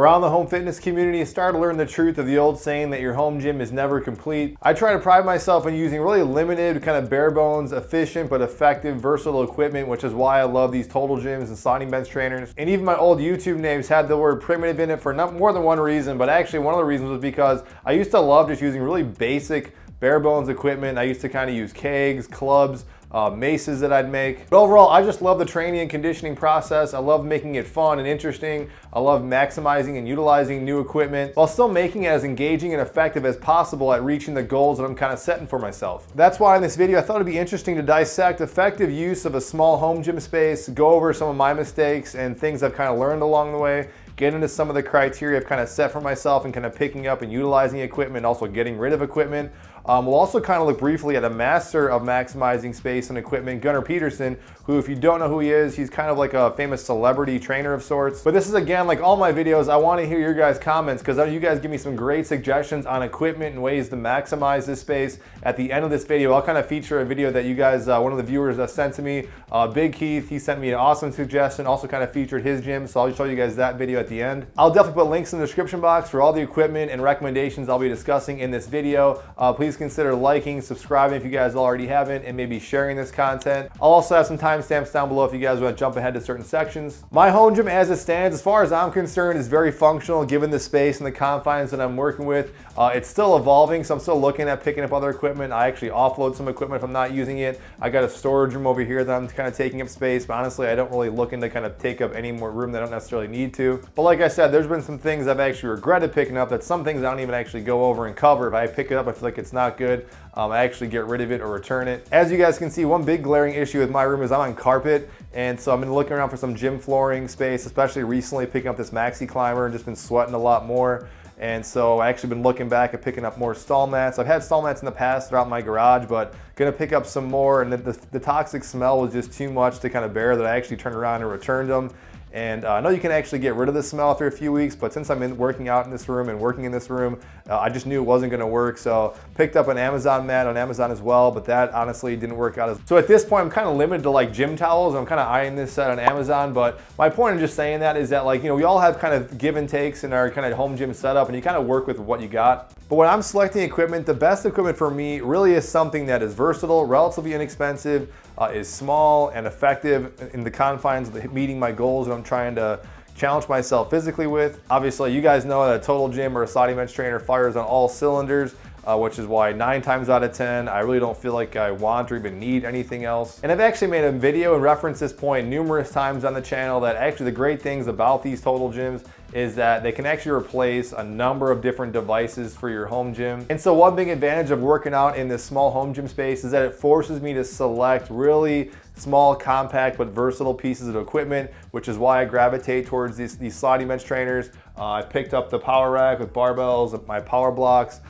Around the home fitness community, I started to learn the truth of the old saying that your home gym is never complete. I try to pride myself in using really limited, kind of bare bones, efficient but effective, versatile equipment, which is why I love these total gyms and sliding bench trainers. And even my old YouTube names had the word primitive in it for not more than one reason, but actually one of the reasons was because I used to love just using really basic, bare bones equipment. I used to kind of use kegs, clubs, maces that I'd make. But overall, I just love the training and conditioning process. I love making it fun and interesting. I love maximizing and utilizing new equipment while still making it as engaging and effective as possible at reaching the goals that I'm kind of setting for myself. That's why in this video, I thought it'd be interesting to dissect effective use of a small home gym space, go over some of my mistakes and things I've kind of learned along the way, get into some of the criteria I've kind of set for myself and kind of picking up and utilizing equipment, also getting rid of equipment. We'll also kind of look briefly at a master of maximizing space and equipment, Gunnar Peterson, who, if you don't know who he is, he's kind of like a famous celebrity trainer of sorts. But this is, again, like all my videos, I want to hear your guys' comments because you guys give me some great suggestions on equipment and ways to maximize this space. At the end of this video, I'll kind of feature a video that you guys, one of the viewers sent to me, Big Keith, he sent me an awesome suggestion, also kind of featured his gym, so I'll show you guys that video at the end. I'll definitely put links in the description box for all the equipment and recommendations I'll be discussing in this video. Please consider liking, subscribing if you guys already haven't, and maybe sharing this content. I'll also have some timestamps down below if you guys want to jump ahead to certain sections. My home gym as it stands, as far as I'm concerned, is very functional given the space and the confines that I'm working with. It's still evolving, so I'm still looking at picking up other equipment. I actually offload some equipment if I'm not using it. I got a storage room over here that I'm kind of taking up space, but honestly, I don't really look to kind of take up any more room that I don't necessarily need to. But like I said, there's been some things I've actually regretted picking up, that some things I don't even actually go over and cover. If I pick it up, I feel like it's not good, I actually get rid of it or return it. As you guys can see, one big glaring issue with my room is I'm on carpet, and so I've been looking around for some gym flooring space, especially recently picking up this maxi climber and just been sweating a lot more. And so I actually been looking back at picking up more stall mats. I've had stall mats in the past throughout my garage, but gonna pick up some more, and the toxic smell was just too much to kind of bear that I actually turned around and returned them. And I know you can actually get rid of the smell after a few weeks, but since I'm working out in this room and working in this room, I just knew it wasn't gonna work. So picked up an Amazon mat on Amazon as well, but that honestly didn't work out. So at this point, I'm kind of limited to like gym towels. I'm kind of eyeing this set on Amazon, but my point in just saying that is that, like, you know, we all have kind of give and takes in our kind of home gym setup, and you kind of work with what you got. But when I'm selecting equipment, the best equipment for me really is something that is versatile, relatively inexpensive, is small and effective in the confines of meeting my goals that I'm trying to challenge myself physically with. Obviously, you guys know that a total gym or a sliding bench trainer fires on all cylinders, which is why 9 times out of 10, I really don't feel like I want or even need anything else. And I've actually made a video and referenced this point numerous times on the channel, that actually the great things about these total gyms is that they can actually replace a number of different devices for your home gym. And so one big advantage of working out in this small home gym space is that it forces me to select really small, compact, but versatile pieces of equipment, which is why I gravitate towards these sliding bench trainers. I picked up the power rack with barbells, my power blocks.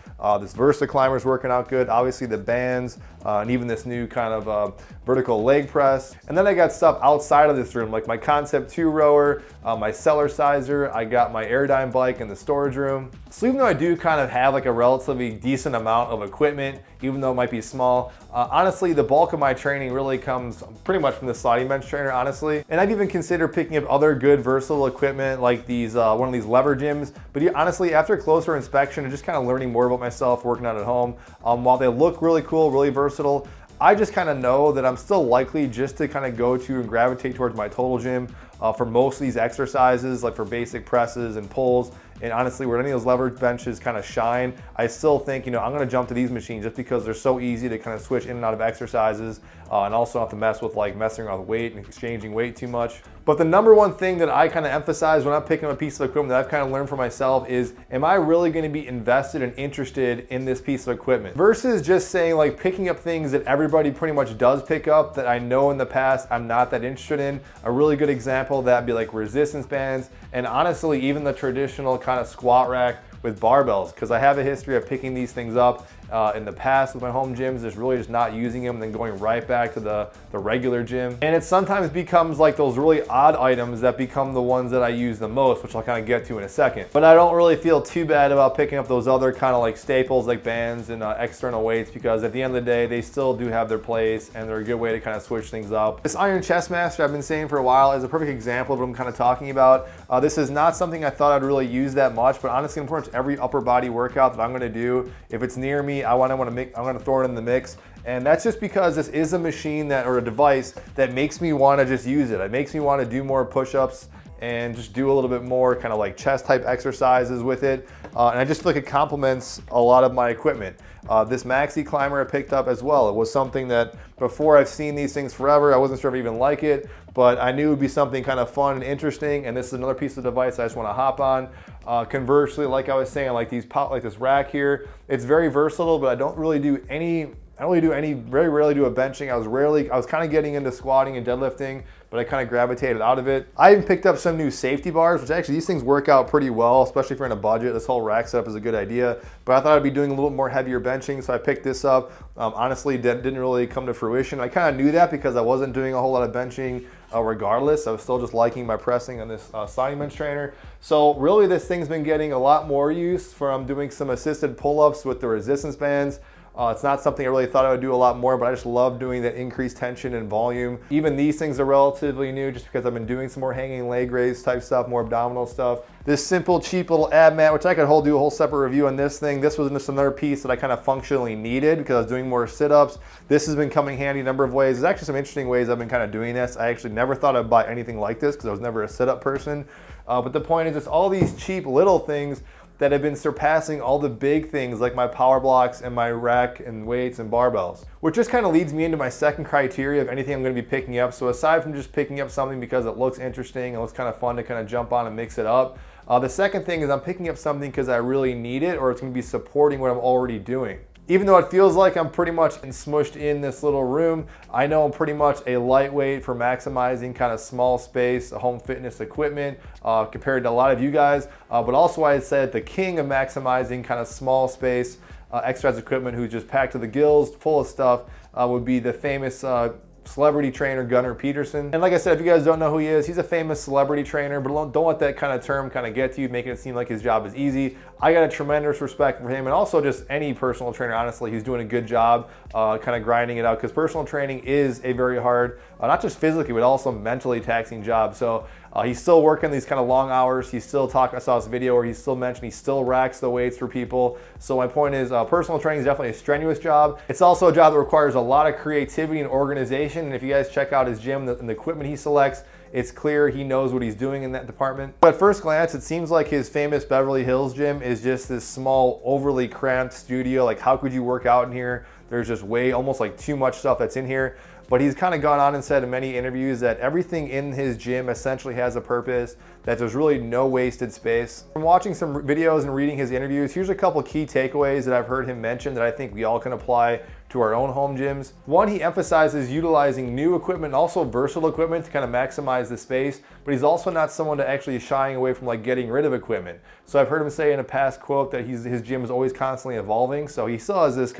This Versa climber is working out good. Obviously the bands, and even this new kind of vertical leg press. And then I got stuff outside of this room, like my Concept 2 rower, my Cellerciser. I got my Airdyne bike in the storage room. So even though I do kind of have like a relatively decent amount of equipment, even though it might be small, honestly, the bulk of my training really comes pretty much from the sliding bench trainer, honestly. And I've even considered picking up other good versatile equipment like these, one of these lever gyms. But honestly, after closer inspection and just kind of learning more about myself working out at home, while they look really cool, really versatile, I just kind of know that I'm still likely just to kind of go to and gravitate towards my total gym for most of these exercises, like for basic presses and pulls. And honestly, where any of those lever benches kind of shine, I still think, you know, I'm going to jump to these machines just because they're so easy to kind of switch in and out of exercises, and also not have to mess with like messing around with weight and exchanging weight too much. But the number one thing that I kind of emphasize when I'm picking up a piece of equipment that I've kind of learned for myself is, am I really going to be invested and interested in this piece of equipment? Versus just saying like picking up things that everybody pretty much does pick up that I know in the past I'm not that interested in. A really good example of that would be like resistance bands, and honestly even the traditional kind of squat rack with barbells, because I have a history of picking these things up in the past with my home gyms, just really just not using them and then going right back to the regular gym. And it sometimes becomes like those really odd items that become the ones that I use the most, which I'll kind of get to in a second. But I don't really feel too bad about picking up those other kind of like staples like bands and external weights, because at the end of the day, they still do have their place and they're a good way to kind of switch things up. This Iron Chest Master I've been saying for a while is a perfect example of what I'm kind of talking about. This is not something I thought I'd really use that much, but honestly, in pretty much every upper body workout that I'm gonna do, if it's near me, I'm gonna throw it in the mix. And that's just because this is a machine or a device that makes me wanna just use it. It makes me wanna do more push-ups and just do a little bit more kind of like chest type exercises with it. And I just feel like it complements a lot of my equipment. This Maxi Climber I picked up as well. It was something that before I've seen these things forever, I wasn't sure if I even like it, but I knew it would be something kind of fun and interesting. And this is another piece of device I just want to hop on. Conversely, like I was saying, like this rack here, it's very versatile, but I don't really do any, very rarely do a benching. I was kind of getting into squatting and deadlifting, but I kind of gravitated out of it. I even picked up some new safety bars, which actually these things work out pretty well, especially if you're in a budget. This whole rack setup is a good idea, but I thought I'd be doing a little more heavier benching, so I picked this up. Honestly, didn't really come to fruition. I kind of knew that because I wasn't doing a whole lot of benching regardless. I was still just liking my pressing on this sliding bench trainer. So really this thing's been getting a lot more use from doing some assisted pull-ups with the resistance bands. It's not something I really thought I would do a lot more, but I just love doing that increased tension and volume. Even these things are relatively new just because I've been doing some more hanging leg raise type stuff, more abdominal stuff. This simple, cheap little ab mat, which I could do a whole separate review on this thing. This was just another piece that I kind of functionally needed because I was doing more sit-ups. This has been coming handy a number of ways. There's actually some interesting ways I've been kind of doing this. I actually never thought I'd buy anything like this because I was never a sit-up person. But the point is, it's all these cheap little things that have been surpassing all the big things like my power blocks and my rack and weights and barbells. Which just kind of leads me into my second criteria of anything I'm gonna be picking up. So aside from just picking up something because it looks interesting and looks kind of fun to kind of jump on and mix it up, the second thing is I'm picking up something because I really need it or it's gonna be supporting what I'm already doing. Even though it feels like I'm pretty much smushed in this little room, I know I'm pretty much a lightweight for maximizing kind of small space home fitness equipment compared to a lot of you guys. But also I said the king of maximizing kind of small space exercise equipment who's just packed to the gills, full of stuff, would be the famous celebrity trainer Gunnar Peterson. And like I said, if you guys don't know who he is, he's a famous celebrity trainer, but don't let that kind of term kind of get to you, making it seem like his job is easy. I got a tremendous respect for him, and also just any personal trainer, honestly, who's doing a good job kind of grinding it out, because personal training is a very hard, not just physically, but also mentally taxing job. So he's still working these kind of long hours. He's still talking, I saw this video where he still mentioned he still racks the weights for people. So my point is personal training is definitely a strenuous job. It's also a job that requires a lot of creativity and organization. And if you guys check out his gym and the equipment he selects, it's clear he knows what he's doing in that department. But at first glance, it seems like his famous Beverly Hills gym is just this small, overly cramped studio. Like, how could you work out in here? There's just almost like too much stuff that's in here. But he's kind of gone on and said in many interviews that everything in his gym essentially has a purpose, that there's really no wasted space. From watching some videos and reading his interviews, here's a couple key takeaways that I've heard him mention that I think we all can apply to our own home gyms. One, he emphasizes utilizing new equipment and also versatile equipment to kind of maximize the space, but he's also not someone to actually shying away from like getting rid of equipment. So I've heard him say in a past quote that his gym is always constantly evolving. So he still has this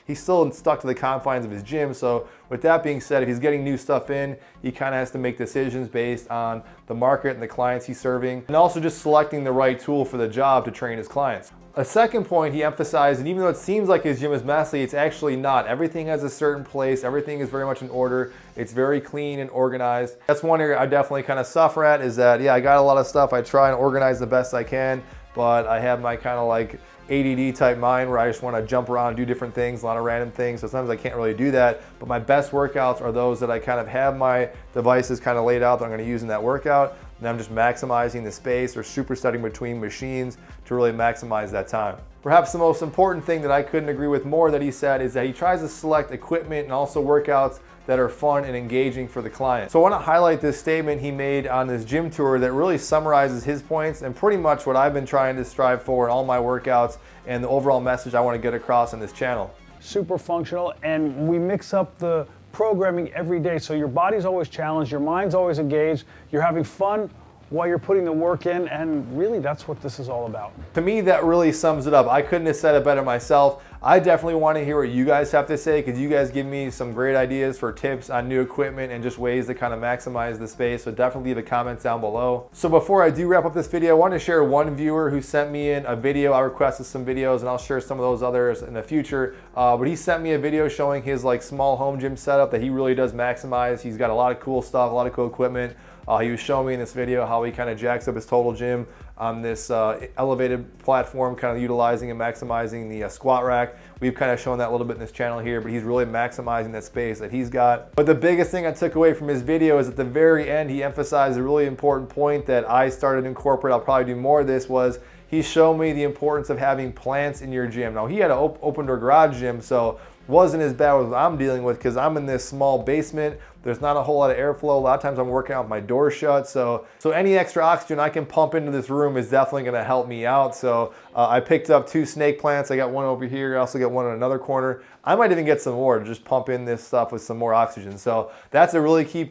he's still stuck to the confines of his gym. So with that being said, if he's getting new stuff in, he kind of has to make decisions based on the market and the clients he's serving, and also just selecting the right tool for the job to train his clients. A second point he emphasized, and even though it seems like his gym is messy, it's actually not. Everything has a certain place. Everything is very much in order. It's very clean and organized. That's one area I definitely kind of suffer at, is that, yeah, I got a lot of stuff. I try and organize the best I can, but I have my kind of like ADD type mind where I just want to jump around and do different things, a lot of random things. So sometimes I can't really do that. But my best workouts are those that I kind of have my devices kind of laid out that I'm going to use in that workout. And I'm just maximizing the space or supersetting between machines to really maximize that time. Perhaps the most important thing that I couldn't agree with more that he said is that he tries to select equipment and also workouts that are fun and engaging for the client. So I want to highlight this statement he made on this gym tour that really summarizes his points and pretty much what I've been trying to strive for in all my workouts and the overall message I want to get across on this channel. Super functional, and we mix up the programming every day, so your body's always challenged, your mind's always engaged, you're having fun while you're putting the work in, and really that's what this is all about. To me, that really sums it up. I couldn't have said it better myself. I definitely want to hear what you guys have to say, because you guys give me some great ideas for tips on new equipment and just ways to kind of maximize the space. So definitely leave a comment down below. So before I do wrap up this video, I want to share one viewer who sent me in a video. I requested some videos and I'll share some of those others in the future. But he sent me a video showing his like small home gym setup that he really does maximize. He's got a lot of cool stuff, a lot of cool equipment. He was showing me in this video how he kind of jacks up his total gym on this elevated platform, kind of utilizing and maximizing the squat rack. We've kind of shown that a little bit in this channel here, but he's really maximizing that space that he's got. But the biggest thing I took away from his video is at the very end, he emphasized a really important point that I started to incorporate. I'll probably do more of this. Was he showed me the importance of having plants in your gym. Now, he had an open door garage gym, so wasn't as bad as what I'm dealing with because I'm in this small basement. There's not a whole lot of airflow. A lot of times I'm working out with my door shut. So any extra oxygen I can pump into this room is definitely gonna help me out. So I picked up 2 snake plants. I got one over here. I also got one in another corner. I might even get some more to just pump in this stuff with some more oxygen. So that's a really key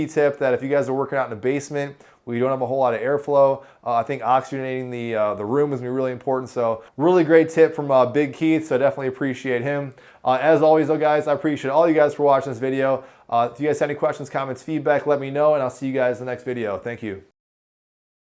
tip, that if you guys are working out in a basement where you don't have a whole lot of airflow, I think oxygenating the room is gonna be really important. So really great tip from Big Keith, so I definitely appreciate him. As always though, guys, I appreciate all you guys for watching this video. If you guys have any questions, comments, feedback, let me know, and I'll see you guys in the next video. Thank you.